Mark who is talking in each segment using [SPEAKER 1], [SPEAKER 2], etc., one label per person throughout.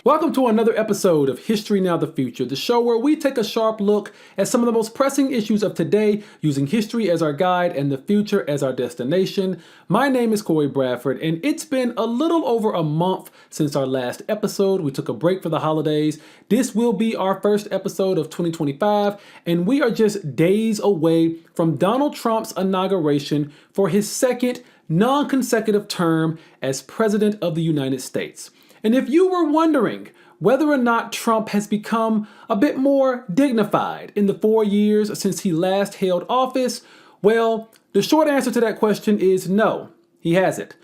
[SPEAKER 1] Welcome to another episode of History Now the Future, the show where we take a sharp look at some of the most pressing issues of today using history as our guide and the future as our destination. My name is Corey Bradford, and it's been a little over a month since our last episode. We took a break for the holidays. This will be our first episode of 2025, and we are just days away from Donald Trump's inauguration for his second non-consecutive term as President of the United States. And if you were wondering whether or not Trump has become a bit more dignified in the 4 years since he last held office, well, the short answer to that question is no, he hasn't.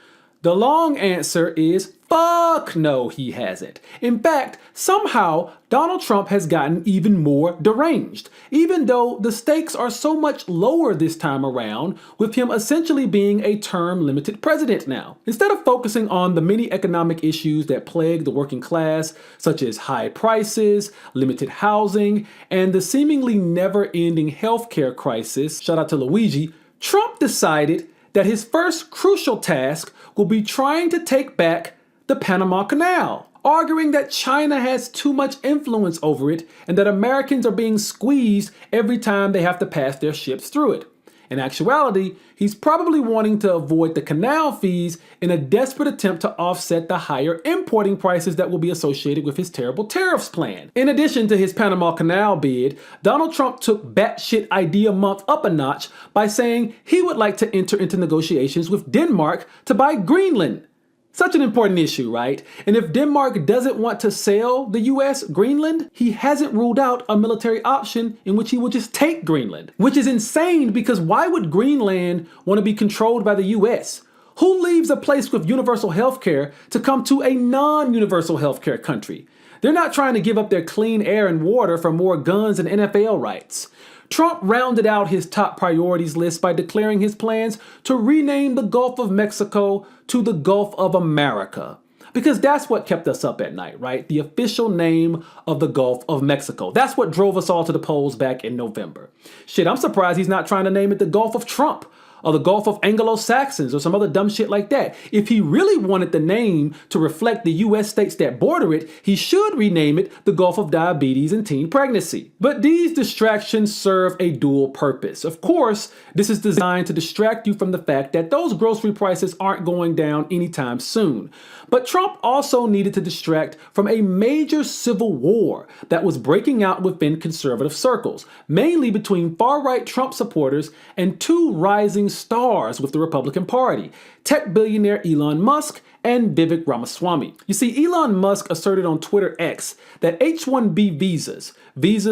[SPEAKER 1] The long answer is fuck no, he hasn't. In fact, somehow Donald Trump has gotten even more deranged, even though the stakes are so much lower this time around, with him essentially being a term-limited president now. Instead of focusing on the many economic issues that plague the working class, such as high prices, limited housing, and the seemingly never-ending healthcare crisis, shout out to Luigi, Trump decided that his first crucial task will be trying to take back the Panama Canal, arguing that China has too much influence over it and that Americans are being squeezed every time they have to pass their ships through it. In actuality, he's probably wanting to avoid the canal fees in a desperate attempt to offset the higher importing prices that will be associated with his terrible tariffs plan. In addition to his Panama Canal bid, Donald Trump took batshit idea month up a notch by saying he would like to enter into negotiations with Denmark to buy Greenland. Such an important issue, right? And if Denmark doesn't want to sell the US Greenland, he hasn't ruled out a military option in which he will just take Greenland. Which is insane, because why would Greenland want to be controlled by the US? Who leaves a place with universal healthcare to come to a non-universal healthcare country? They're not trying to give up their clean air and water for more guns and NFL rights. Trump rounded out his top priorities list by declaring his plans to rename the Gulf of Mexico to the Gulf of America. Because that's what kept us up at night, right? The official name of the Gulf of Mexico. That's what drove us all to the polls back in November. Shit, I'm surprised he's not trying to name it the Gulf of Trump, or the Gulf of Anglo-Saxons, or some other dumb shit like that. If he really wanted the name to reflect the US states that border it, he should rename it the Gulf of Diabetes and Teen Pregnancy. But these distractions serve a dual purpose. Of course, this is designed to distract you from the fact that those grocery prices aren't going down anytime soon. But Trump also needed to distract from a major civil war that was breaking out within conservative circles, mainly between far-right Trump supporters and two rising stars with the Republican Party, tech billionaire Elon Musk and Vivek Ramaswamy. You see, Elon Musk asserted on Twitter X that H-1B visas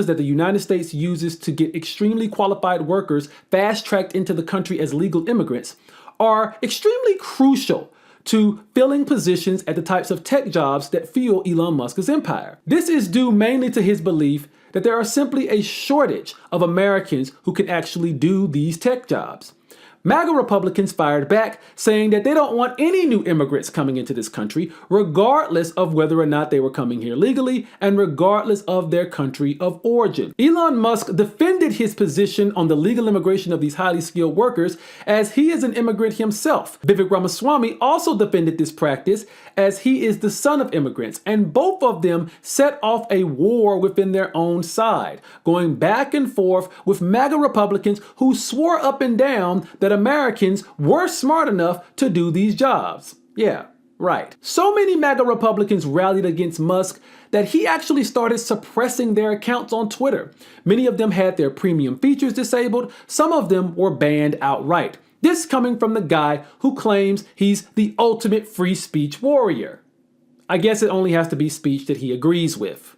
[SPEAKER 1] that the United States uses to get extremely qualified workers fast-tracked into the country as legal immigrants, are extremely crucial to filling positions at the types of tech jobs that fuel Elon Musk's empire. This is due mainly to his belief that there are simply a shortage of Americans who can actually do these tech jobs. MAGA Republicans fired back, saying that they don't want any new immigrants coming into this country, regardless of whether or not they were coming here legally and regardless of their country of origin. Elon Musk defended his position on the legal immigration of these highly skilled workers, as he is an immigrant himself. Vivek Ramaswamy also defended this practice, as he is the son of immigrants, and both of them set off a war within their own side, going back and forth with MAGA Republicans who swore up and down that Americans were smart enough to do these jobs. Yeah, right. So many MAGA Republicans rallied against Musk that he actually started suppressing their accounts on Twitter. Many of them had their premium features disabled. Some of them were banned outright. This coming from the guy who claims he's the ultimate free speech warrior. I guess it only has to be speech that he agrees with.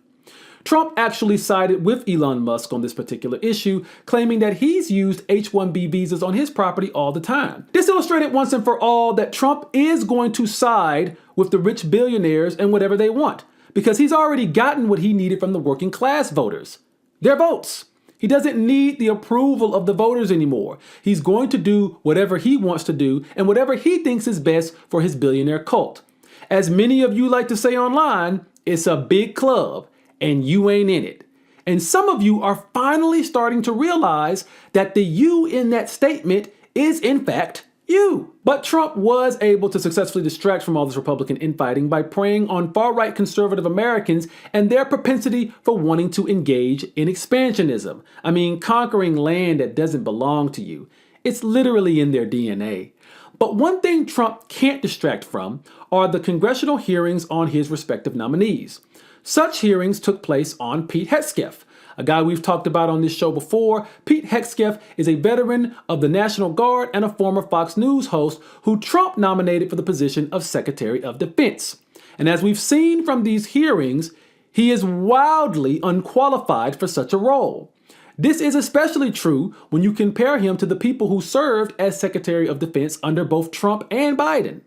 [SPEAKER 1] Trump actually sided with Elon Musk on this particular issue, claiming that he's used H-1B visas on his property all the time. This illustrated once and for all that Trump is going to side with the rich billionaires and whatever they want, because he's already gotten what he needed from the working class voters, their votes. He doesn't need the approval of the voters anymore. He's going to do whatever he wants to do and whatever he thinks is best for his billionaire cult. As many of you like to say online, it's a big club and you ain't in it. And some of you are finally starting to realize that the you in that statement is in fact You. But Trump was able to successfully distract from all this Republican infighting by preying on far-right conservative Americans and their propensity for wanting to engage in expansionism. I mean, conquering land that doesn't belong to you. It's literally in their DNA. But one thing Trump can't distract from are the congressional hearings on his respective nominees. Such hearings took place on Pete Hegseth, a guy we've talked about on this show before. Pete Hegseth is a veteran of the National Guard and a former Fox News host who Trump nominated for the position of Secretary of Defense. And as we've seen from these hearings, he is wildly unqualified for such a role. This is especially true when you compare him to the people who served as Secretary of Defense under both Trump and Biden.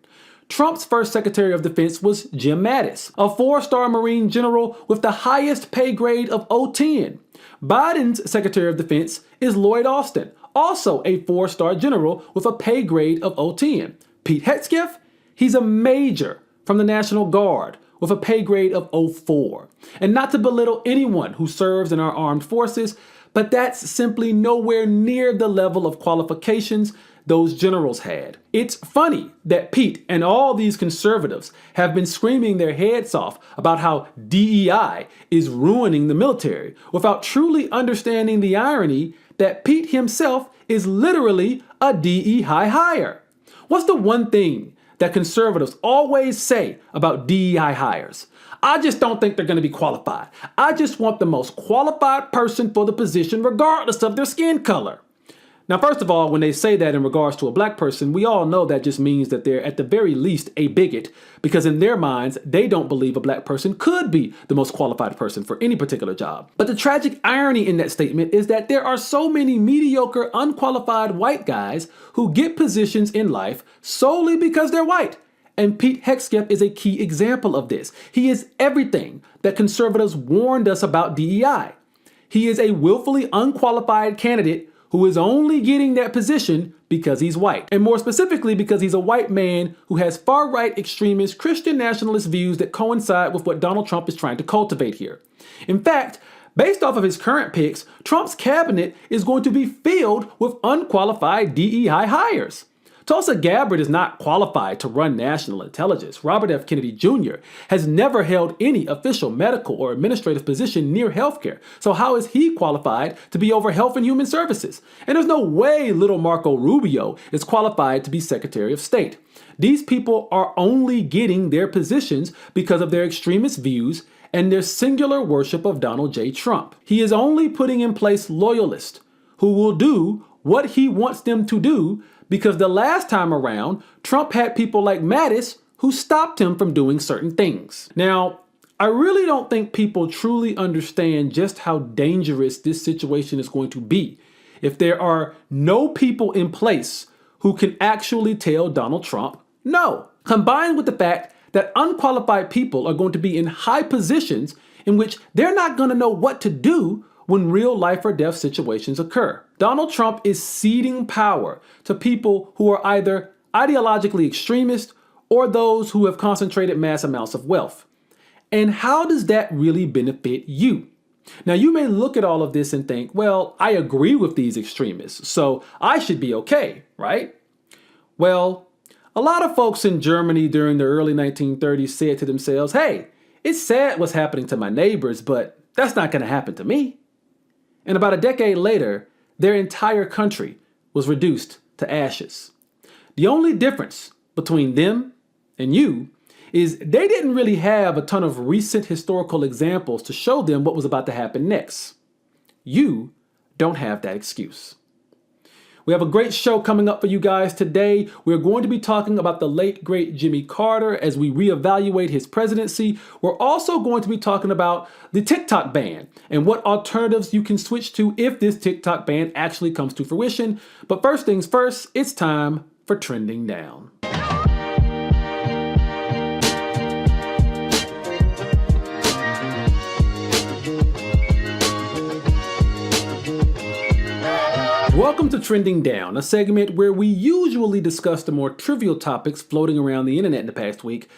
[SPEAKER 1] Trump's first Secretary of Defense was Jim Mattis, a 4-star Marine general with the highest pay grade of 010. Biden's Secretary of Defense is Lloyd Austin, also a 4-star general with a pay grade of 010. Pete Hegseth, he's a major from the National Guard with a pay grade of 04. And not to belittle anyone who serves in our armed forces, but that's simply nowhere near the level of qualifications those generals had. It's funny that Pete and all these conservatives have been screaming their heads off about how DEI is ruining the military without truly understanding the irony that Pete himself is literally a DEI hire. What's the one thing that conservatives always say about DEI hires? I just don't think they're going to be qualified. I just want the most qualified person for the position regardless of their skin color. Now, first of all, when they say that in regards to a black person, we all know that just means that they're at the very least a bigot, because in their minds, they don't believe a black person could be the most qualified person for any particular job. But the tragic irony in that statement is that there are so many mediocre, unqualified white guys who get positions in life solely because they're white. And Pete Hegseth is a key example of this. He is everything that conservatives warned us about DEI. He is a willfully unqualified candidate who is only getting that position because he's white. And more specifically, because he's a white man who has far-right extremist Christian nationalist views that coincide with what Donald Trump is trying to cultivate here. In fact, based off of his current picks, Trump's cabinet is going to be filled with unqualified DEI hires. Tulsi Gabbard is not qualified to run national intelligence. Robert F. Kennedy Jr. has never held any official medical or administrative position near healthcare. So how is he qualified to be over Health and Human Services? And there's no way little Marco Rubio is qualified to be Secretary of State. These people are only getting their positions because of their extremist views and their singular worship of Donald J. Trump. He is only putting in place loyalists who will do what he wants them to do, because the last time around, Trump had people like Mattis who stopped him from doing certain things. Now, I really don't think people truly understand just how dangerous this situation is going to be if there are no people in place who can actually tell Donald Trump no. Combined with the fact that unqualified people are going to be in high positions in which they're not going to know what to do when real life or death situations occur. Donald Trump is ceding power to people who are either ideologically extremist or those who have concentrated mass amounts of wealth. And how does that really benefit you? Now, you may look at all of this and think, well, I agree with these extremists, so I should be okay, right? Well, a lot of folks in Germany during the early 1930s said to themselves, hey, it's sad what's happening to my neighbors, but that's not going to happen to me. And about a decade later, their entire country was reduced to ashes. The only difference between them and you is they didn't really have a ton of recent historical examples to show them what was about to happen next. You don't have that excuse. We have a great show coming up for you guys today. We're going to be talking about the late, great Jimmy Carter as we reevaluate his presidency. We're also going to be talking about the TikTok ban and what alternatives you can switch to if this TikTok ban actually comes to fruition. But first things first, it's time for Trending Down. Welcome to Trending Down, a segment where we usually discuss the more trivial topics floating around the internet in the past week.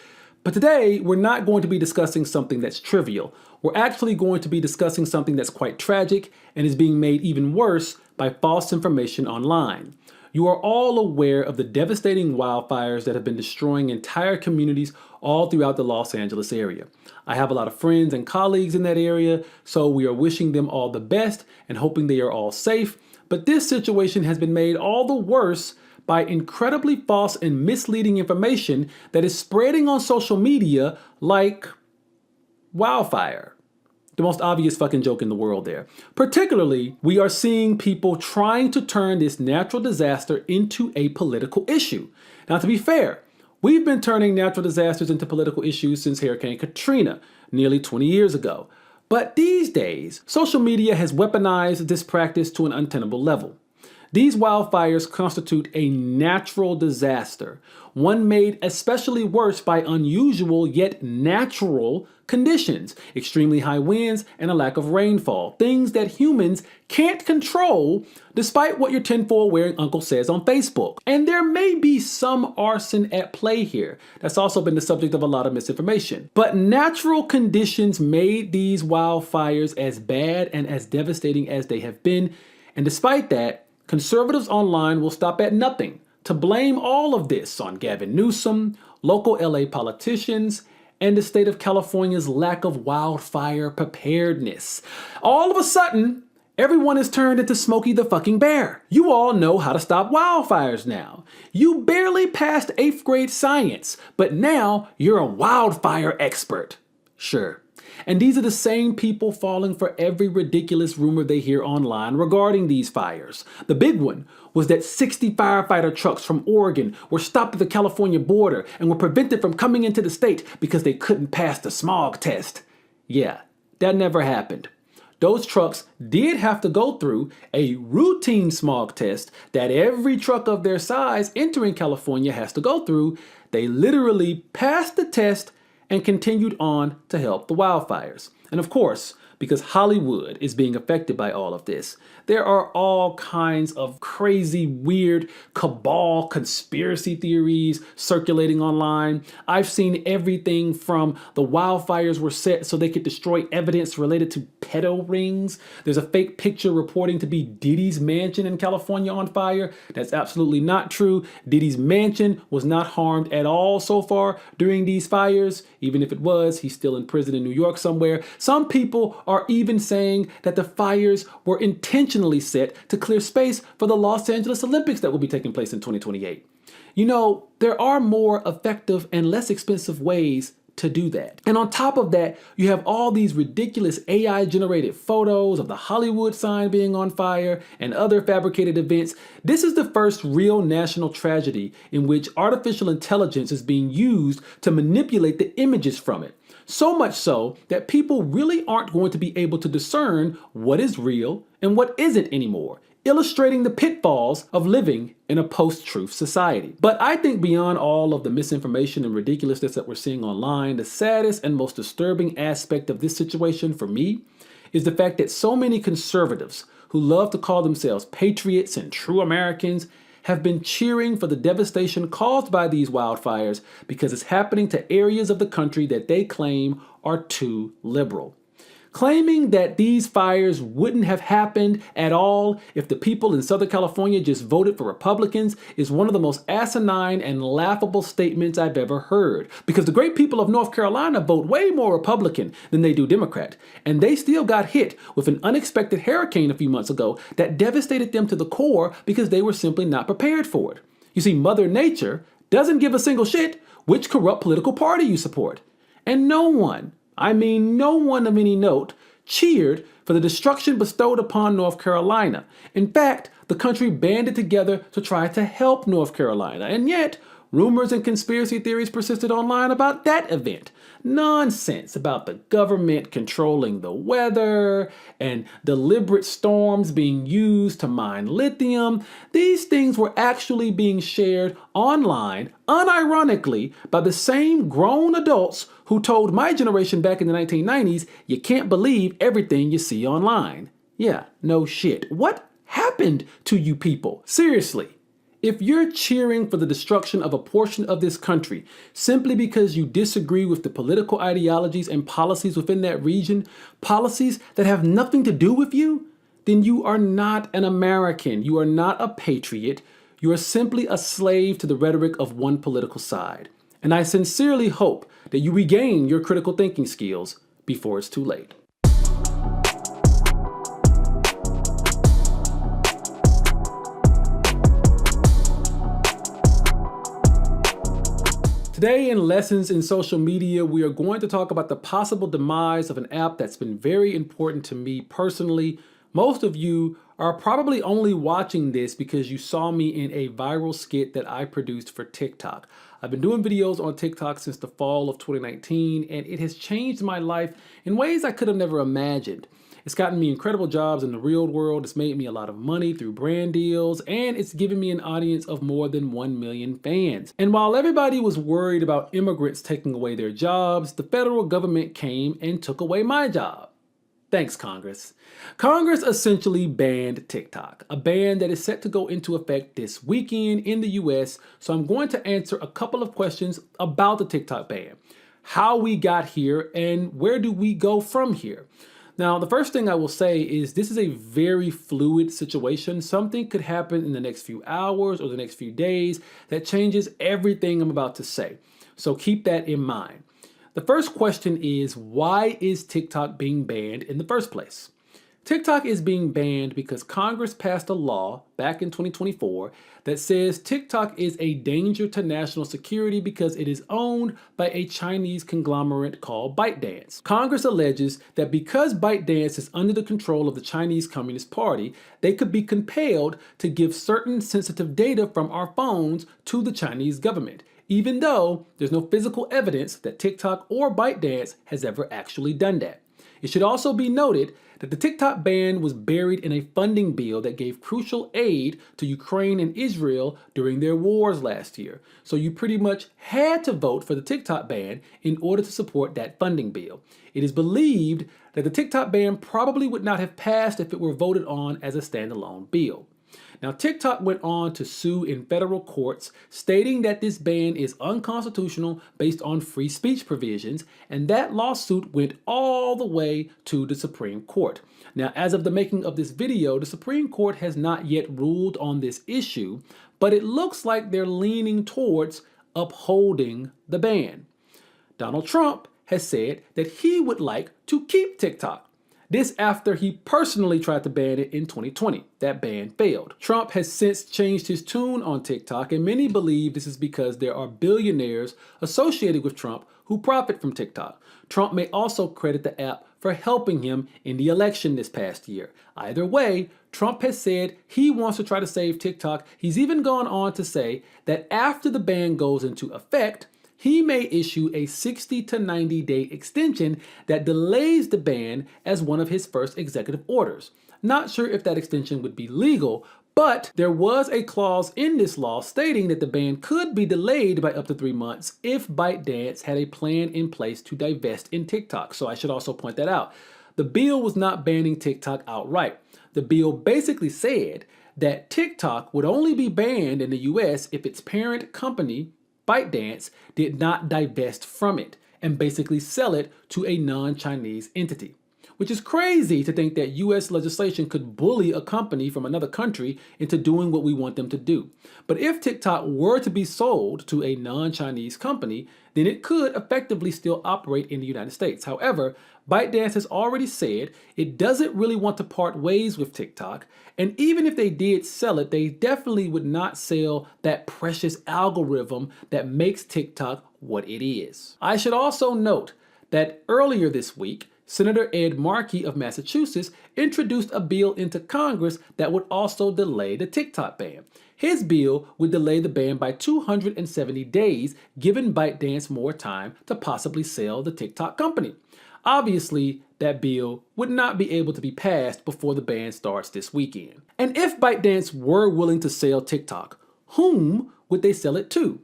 [SPEAKER 1] But today, we're not going to be discussing something that's trivial. We're actually going to be discussing something that's quite tragic and is being made even worse by false information online. You are all aware of the devastating wildfires that have been destroying entire communities all throughout the Los Angeles area. I have a lot of friends and colleagues in that area, so we are wishing them all the best and hoping they are all safe. But this situation has been made all the worse by incredibly false and misleading information that is spreading on social media like wildfire. The most obvious fucking joke in the world there. Particularly, we are seeing people trying to turn this natural disaster into a political issue. Now, to be fair, we've been turning natural disasters into political issues since Hurricane Katrina, nearly 20 years ago. But these days, social media has weaponized this practice to an untenable level. These wildfires constitute a natural disaster, one made especially worse by unusual yet natural conditions, extremely high winds, and a lack of rainfall, things that humans can't control despite what your tinfoil wearing uncle says on Facebook. And there may be some arson at play here. That's also been the subject of a lot of misinformation. But natural conditions made these wildfires as bad and as devastating as they have been, and despite that, conservatives online will stop at nothing to blame all of this on Gavin Newsom, local LA politicians, and the state of California's lack of wildfire preparedness. All of a sudden, everyone is turned into Smokey the fucking Bear. You all know how to stop wildfires now. You barely passed 8th grade science, but now you're a wildfire expert. Sure. And these are the same people falling for every ridiculous rumor they hear online regarding these fires. The big one was that 60 firefighter trucks from Oregon were stopped at the California border and were prevented from coming into the state because they couldn't pass the smog test. Yeah, that never happened. Those trucks did have to go through a routine smog test that every truck of their size entering California has to go through. They literally passed the test and continued on to help the wildfires. And of course, because Hollywood is being affected by all of this, there are all kinds of crazy, weird cabal conspiracy theories circulating online. I've seen everything from the wildfires were set so they could destroy evidence related to pedo rings. There's a fake picture reporting to be Diddy's mansion in California on fire. That's absolutely not true. Diddy's mansion was not harmed at all so far during these fires. Even if it was, he's still in prison in New York somewhere. Some people are even saying that the fires were intentionally set to clear space for the Los Angeles Olympics that will be taking place in 2028. You know, there are more effective and less expensive ways to do that. And on top of that, you have all these ridiculous AI-generated photos of the Hollywood sign being on fire and other fabricated events. This is the first real national tragedy in which artificial intelligence is being used to manipulate the images from it. So much so that people really aren't going to be able to discern what is real and what isn't anymore, illustrating the pitfalls of living in a post-truth society. But I think beyond all of the misinformation and ridiculousness that we're seeing online, the saddest and most disturbing aspect of this situation for me is the fact that so many conservatives who love to call themselves patriots and true Americans have been cheering for the devastation caused by these wildfires because it's happening to areas of the country that they claim are too liberal. Claiming that these fires wouldn't have happened at all if the people in Southern California just voted for Republicans is one of the most asinine and laughable statements I've ever heard. Because the great people of North Carolina vote way more Republican than they do Democrat. And they still got hit with an unexpected hurricane a few months ago that devastated them to the core because they were simply not prepared for it. You see, Mother Nature doesn't give a single shit which corrupt political party you support. And no one of any note, cheered for the destruction bestowed upon North Carolina. In fact, the country banded together to try to help North Carolina. And yet, rumors and conspiracy theories persisted online about that event. Nonsense about the government controlling the weather and deliberate storms being used to mine lithium. These things were actually being shared online, unironically, by the same grown adults who told my generation back in the 1990s, you can't believe everything you see online. Yeah, no shit. What happened to you people? Seriously. If you're cheering for the destruction of a portion of this country simply because you disagree with the political ideologies and policies within that region, policies that have nothing to do with you, then you are not an American. You are not a patriot. You are simply a slave to the rhetoric of one political side. And I sincerely hope that you regain your critical thinking skills before it's too late. Today in Lessons in Social Media, we are going to talk about the possible demise of an app that's been very important to me personally. Most of you are probably only watching this because you saw me in a viral skit that I produced for TikTok. I've been doing videos on TikTok since the fall of 2019, and it has changed my life in ways I could have never imagined. It's gotten me incredible jobs in the real world, it's made me a lot of money through brand deals, and it's given me an audience of more than 1 million fans. And while everybody was worried about immigrants taking away their jobs, the federal government came and took away my job. Thanks, Congress. Congress essentially banned TikTok, a ban that is set to go into effect this weekend in the US, so I'm going to answer a couple of questions about the TikTok ban, how we got here, and where do we go from here. Now, the first thing I will say is this is a very fluid situation. Something could happen in the next few hours or the next few days that changes everything I'm about to say. So keep that in mind. The first question is, why is TikTok being banned in the first place? TikTok is being banned because Congress passed a law back in 2024 that says TikTok is a danger to national security because it is owned by a Chinese conglomerate called ByteDance. Congress alleges that because ByteDance is under the control of the Chinese Communist Party, they could be compelled to give certain sensitive data from our phones to the Chinese government, even though there's no physical evidence that TikTok or ByteDance has ever actually done that. It should also be noted that the TikTok ban was buried in a funding bill that gave crucial aid to Ukraine and Israel during their wars last year. So you pretty much had to vote for the TikTok ban in order to support that funding bill. It is believed that the TikTok ban probably would not have passed if it were voted on as a standalone bill. Now, TikTok went on to sue in federal courts, stating that this ban is unconstitutional based on free speech provisions, and that lawsuit went all the way to the Supreme Court. Now, as of the making of this video, the Supreme Court has not yet ruled on this issue, but it looks like they're leaning towards upholding the ban. Donald Trump has said that he would like to keep TikTok. This after he personally tried to ban it in 2020. That ban failed. Trump has since changed his tune on TikTok, and many believe this is because there are billionaires associated with Trump who profit from TikTok. Trump may also credit the app for helping him in the election this past year. Either way, Trump has said he wants to try to save TikTok. He's even gone on to say that after the ban goes into effect, he may issue a 60 to 90 day extension that delays the ban as one of his first executive orders. Not sure if that extension would be legal, but there was a clause in this law stating that the ban could be delayed by up to 3 months if ByteDance had a plan in place to divest in TikTok. So I should also point that out. The bill was not banning TikTok outright. The bill basically said that TikTok would only be banned in the US if its parent company, ByteDance, did not divest from it and basically sell it to a non-Chinese entity. Which is crazy to think that US legislation could bully a company from another country into doing what we want them to do. But if TikTok were to be sold to a non-Chinese company, then it could effectively still operate in the United States. However, ByteDance has already said it doesn't really want to part ways with TikTok, and even if they did sell it, they definitely would not sell that precious algorithm that makes TikTok what it is. I should also note that earlier this week, Senator Ed Markey of Massachusetts introduced a bill into Congress that would also delay the TikTok ban. His bill would delay the ban by 270 days, giving ByteDance more time to possibly sell the TikTok company. Obviously, that bill would not be able to be passed before the ban starts this weekend. And if ByteDance were willing to sell TikTok, whom would they sell it to?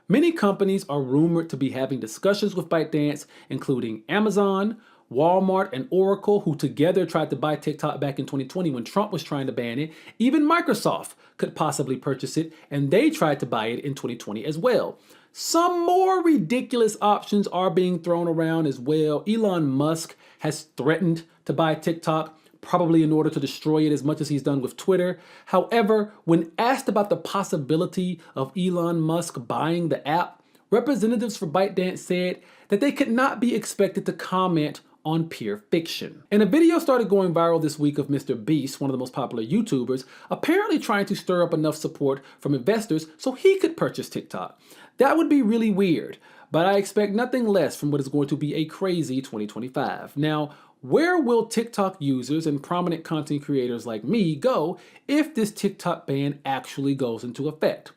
[SPEAKER 1] Many companies are rumored to be having discussions with ByteDance, including Amazon, Walmart, and Oracle, who together tried to buy TikTok back in 2020 when Trump was trying to ban it. Even Microsoft could possibly purchase it, and they tried to buy it in 2020 as well. Some more ridiculous options are being thrown around as well. Elon Musk has threatened to buy TikTok. probably in order to destroy it as much as he's done with Twitter. However, when asked about the possibility of Elon Musk buying the app, representatives for ByteDance said that they could not be expected to comment on pure fiction. And a video started going viral this week of Mr. Beast, one of the most popular YouTubers, apparently trying to stir up enough support from investors so he could purchase TikTok. That would be really weird, but I expect nothing less from what is going to be a crazy 2025. Now, where will TikTok users and prominent content creators like me go if this TikTok ban actually goes into effect?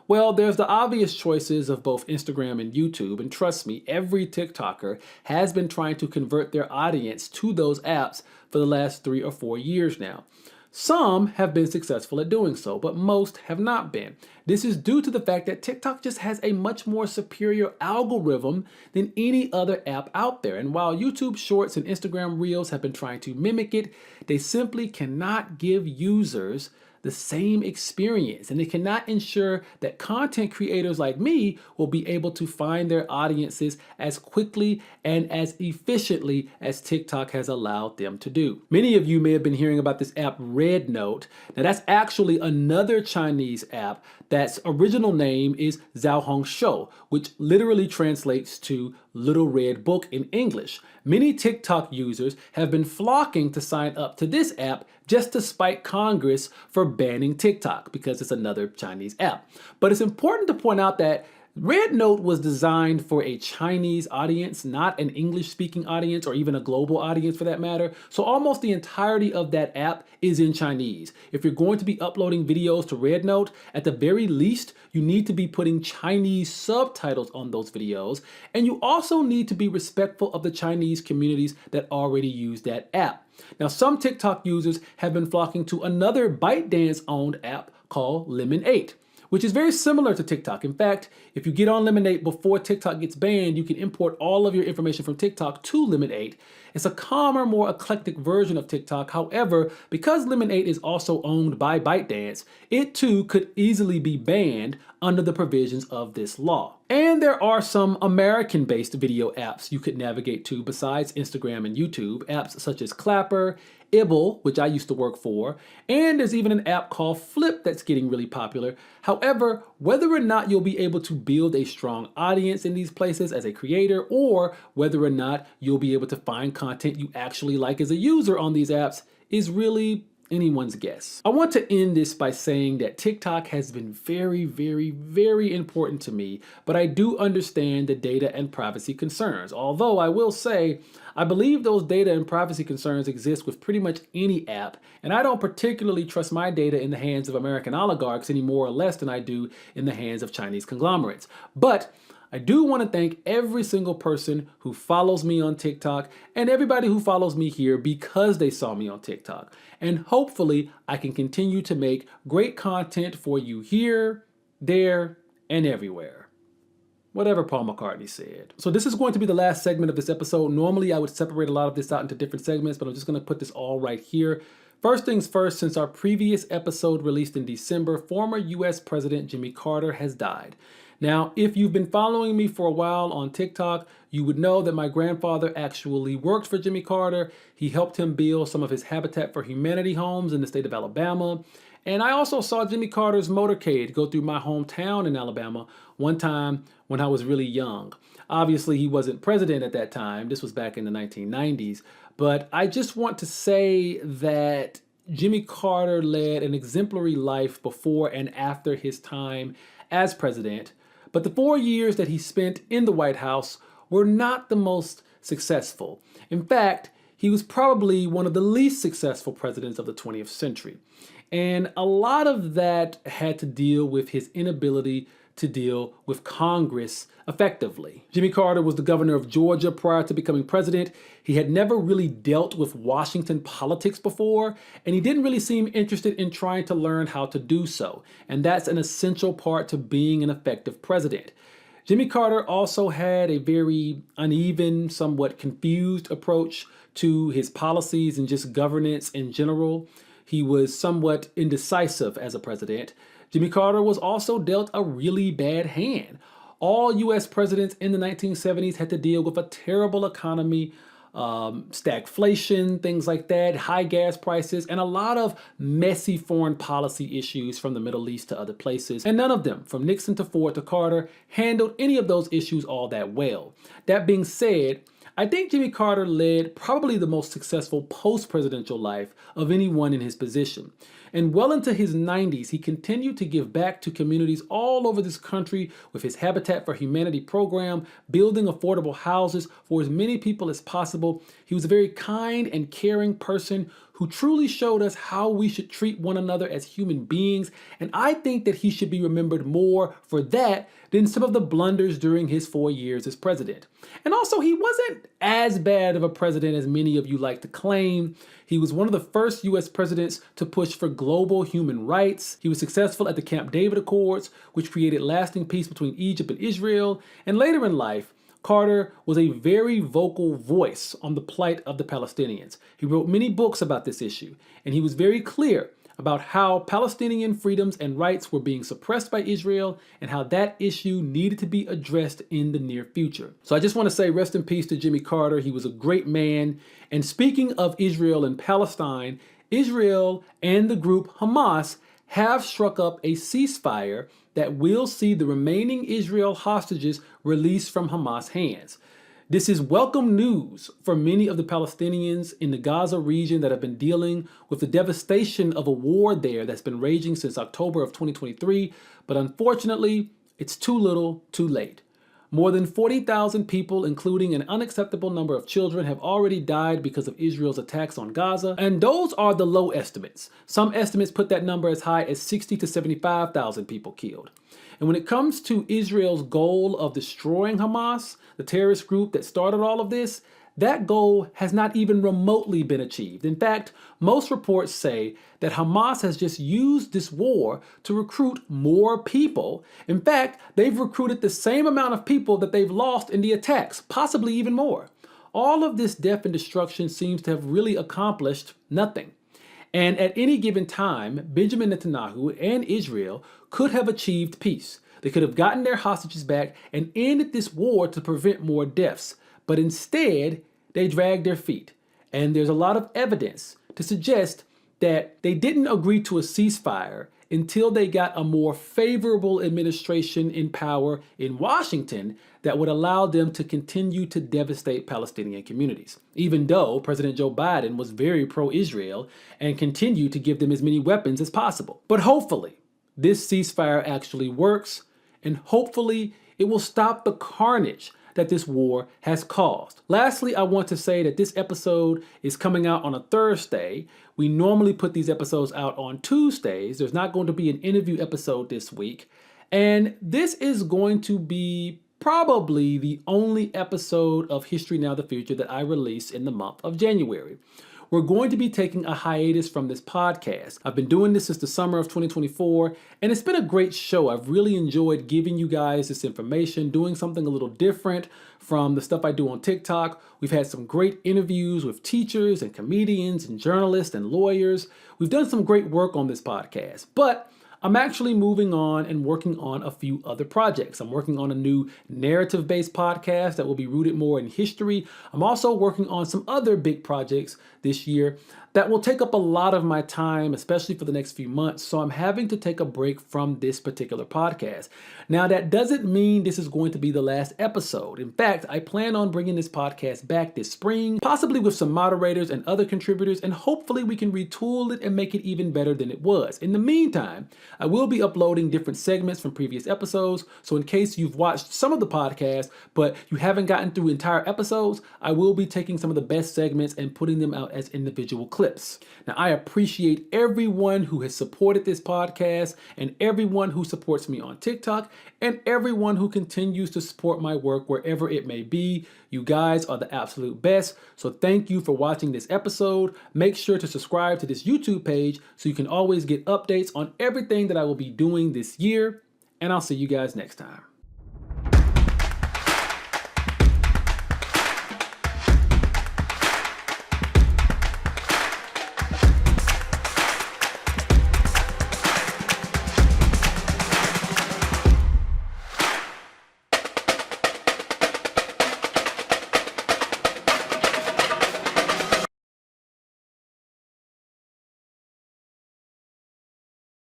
[SPEAKER 1] Well, there's the obvious choices of both Instagram and YouTube, and trust me, every TikToker has been trying to convert their audience to those apps for the last 3 or 4 years now. Some have been successful at doing so, but most have not been. This is due to the fact that TikTok just has a much more superior algorithm than any other app out there. And while YouTube Shorts and Instagram Reels have been trying to mimic it, they simply cannot give users the same experience, and they cannot ensure that content creators like me will be able to find their audiences as quickly and as efficiently as TikTok has allowed them to do. Many of you may have been hearing about this app Red Note. Now that's actually another Chinese app that's original name is Zhaohong Shou, which literally translates to Little Red Book in English. Many TikTok users have been flocking to sign up to this app just to spite Congress for banning TikTok because it's another Chinese app. But it's important to point out that Red Note was designed for a Chinese audience, not an English-speaking audience or even a global audience for that matter. So almost the entirety of that app is in Chinese. If you're going to be uploading videos to Red Note, at the very least, you need to be putting Chinese subtitles on those videos. And you also need to be respectful of the Chinese communities that already use that app. Now, some TikTok users have been flocking to another ByteDance-owned app called Lemon8, which is very similar to TikTok. In fact, if you get on Lemon8 before TikTok gets banned, you can import all of your information from TikTok to Lemon8. It's a calmer, more eclectic version of TikTok. However, because Lemon8 is also owned by ByteDance, it too could easily be banned under the provisions of this law. And there are some American-based video apps you could navigate to besides Instagram and YouTube, apps such as Clapper, Ibble, which I used to work for, and there's even an app called Flip that's getting really popular. However, whether or not you'll be able to build a strong audience in these places as a creator, or whether or not you'll be able to find content you actually like as a user on these apps is really anyone's guess. I want to end this by saying that TikTok has been very, very, very important to me, but I do understand the data and privacy concerns. Although I will say, I believe those data and privacy concerns exist with pretty much any app, and I don't particularly trust my data in the hands of American oligarchs any more or less than I do in the hands of Chinese conglomerates. But I do want to thank every single person who follows me on TikTok and everybody who follows me here because they saw me on TikTok. And hopefully I can continue to make great content for you here, there, and everywhere. Whatever Paul McCartney said. So this is going to be the last segment of this episode. Normally I would separate a lot of this out into different segments, but I'm just going to put this all right here. First things first, since our previous episode released in December, former US President Jimmy Carter has died. Now, if you've been following me for a while on TikTok, you would know that my grandfather actually worked for Jimmy Carter. He helped him build some of his Habitat for Humanity homes in the state of Alabama. And I also saw Jimmy Carter's motorcade go through my hometown in Alabama one time when I was really young. Obviously, he wasn't president at that time. This was back in the 1990s. But I just want to say that Jimmy Carter led an exemplary life before and after his time as president. But the 4 years that he spent in the White House were not the most successful. In fact, he was probably one of the least successful presidents of the 20th century. And a lot of that had to deal with his inability to deal with Congress effectively. Jimmy Carter was the governor of Georgia prior to becoming president. He had never really dealt with Washington politics before, and he didn't really seem interested in trying to learn how to do so. And that's an essential part to being an effective president. Jimmy Carter also had a very uneven, somewhat confused approach to his policies and just governance in general. He was somewhat indecisive as a president. Jimmy Carter was also dealt a really bad hand. All U.S. presidents in the 1970s had to deal with a terrible economy, stagflation, things like that, high gas prices, and a lot of messy foreign policy issues from the Middle East to other places. And none of them, from Nixon to Ford to Carter, handled any of those issues all that well. That being said, I think Jimmy Carter led probably the most successful post-presidential life of anyone in his position. And well into his 90s, he continued to give back to communities all over this country with his Habitat for Humanity program, building affordable houses for as many people as possible. He was a very kind and caring person who truly showed us how we should treat one another as human beings. And I think that he should be remembered more for that than some of the blunders during his 4 years as president. And also, he wasn't as bad of a president as many of you like to claim. He was one of the first U.S. presidents to push for global human rights. He was successful at the Camp David Accords, which created lasting peace between Egypt and Israel. And later in life, Carter was a very vocal voice on the plight of the Palestinians. He wrote many books about this issue, and he was very clear about how Palestinian freedoms and rights were being suppressed by Israel and how that issue needed to be addressed in the near future. So I just want to say rest in peace to Jimmy Carter. He was a great man. And speaking of Israel and Palestine, Israel and the group Hamas have struck up a ceasefire that will see the remaining Israel hostages released from Hamas' hands. This is welcome news for many of the Palestinians in the Gaza region that have been dealing with the devastation of a war there that's been raging since October of 2023. But unfortunately, it's too little, too late. More than 40,000 people, including an unacceptable number of children, have already died because of Israel's attacks on Gaza. And those are the low estimates. Some estimates put that number as high as 60 to 75,000 people killed. And when it comes to Israel's goal of destroying Hamas, the terrorist group that started all of this, that goal has not even remotely been achieved. In fact, most reports say that Hamas has just used this war to recruit more people. In fact, they've recruited the same amount of people that they've lost in the attacks, possibly even more. All of this death and destruction seems to have really accomplished nothing. And at any given time, Benjamin Netanyahu and Israel could have achieved peace. They could have gotten their hostages back and ended this war to prevent more deaths. But instead, they dragged their feet. And there's a lot of evidence to suggest that they didn't agree to a ceasefire until they got a more favorable administration in power in Washington that would allow them to continue to devastate Palestinian communities, even though President Joe Biden was very pro-Israel and continued to give them as many weapons as possible. But hopefully, this ceasefire actually works, and hopefully it will stop the carnage that this war has caused. Lastly, I want to say that this episode is coming out on a Thursday. We normally put these episodes out on Tuesdays. There's not going to be an interview episode this week. And this is going to be probably the only episode of History Now the Future that I release in the month of January. We're going to be taking a hiatus from this podcast. I've been doing this since the summer of 2024, and it's been a great show. I've really enjoyed giving you guys this information, doing something a little different from the stuff I do on TikTok. We've had some great interviews with teachers and comedians and journalists and lawyers. We've done some great work on this podcast, but I'm actually moving on and working on a few other projects. I'm working on a new narrative-based podcast that will be rooted more in history. I'm also working on some other big projects this year that will take up a lot of my time, especially for the next few months. So I'm having to take a break from this particular podcast. Now, that doesn't mean this is going to be the last episode. In fact, I plan on bringing this podcast back this spring, possibly with some moderators and other contributors, and hopefully we can retool it and make it even better than it was. In the meantime, I will be uploading different segments from previous episodes. So in case you've watched some of the podcast, but you haven't gotten through entire episodes, I will be taking some of the best segments and putting them out as individual clips. Now, I appreciate everyone who has supported this podcast and everyone who supports me on TikTok and everyone who continues to support my work wherever it may be. You guys are the absolute best. So thank you for watching this episode. Make sure to subscribe to this YouTube page so you can always get updates on everything that I will be doing this year. And I'll see you guys next time.